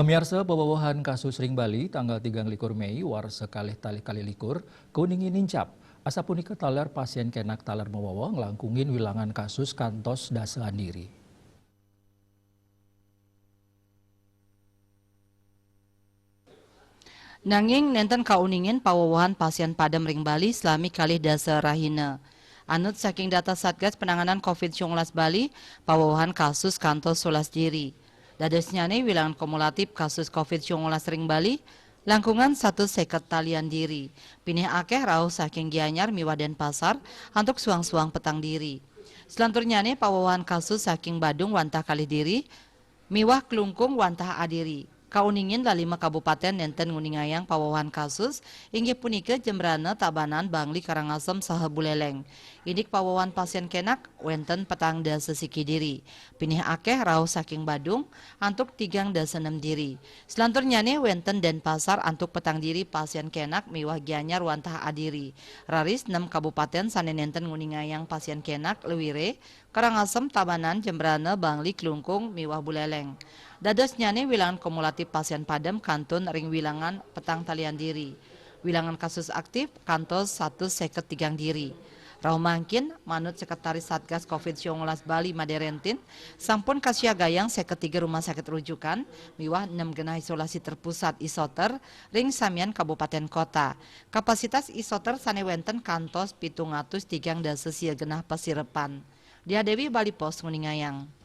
Pemirsa pewawahan kasus ring Bali tanggal 3 Mei war sekalih kali likur kuningin nincap. Asapunika taler pasien kenak taler mewawa ngelangkungin wilangan kasus kantos dasaan diri. Nanging nenten kauningin pawawahan pasien padam ring Bali selami kalih dasa rahina. Anut saking data Satgas Penanganan COVID-19 Bali, pawawahan kasus kantos 11 diri. Dadesnyane wilangan kumulatif kasus COVID-19 ring Bali, langkungan 150 talian diri. Pinih akeh rauh saking Gianyar miwah Denpasar antuk suang-suang petang diri. Selanturnyane pawawahan kasus saking Badung wantah kalih diri, miwah Klungkung wantah adiri. Kauningin 5 kabupaten nenten nguningayang pawawahan kasus inggih punika Jembrana, Tabanan, Bangli, Karangasem, saha Buleleng. Idik pawawahan pasien kenak wenten petang dasa siki diri. Pinih akeh rauh saking Badung antuk 3 dasa 6 diri. Selanturnyane wenten Denpasar antuk petang diri pasien kenak miwah Gianyar wantah adiri. Raris 6 kabupaten sane nenten nguningayang pasien kenak lewire Karangasem, Tabanan, Jembrana, Bangli, Klungkung, miwah Buleleng. Dados nyane wilangan kumulatif pasien padam kantun ring wilangan petang talian diri. Wilangan kasus aktif kantos 153 diri. Rauh mangkin manut Sekretaris Satgas COVID-19 Bali Maderentin sampun kasiagayang 53 rumah sakit rujukan miwah 6 genah isolasi terpusat isoter ring samian kabupaten kota. Kapasitas isoter sanewenten kantos 703 dasa sia genah pasirepan. Dia Dewi Bali Pos nguningayang.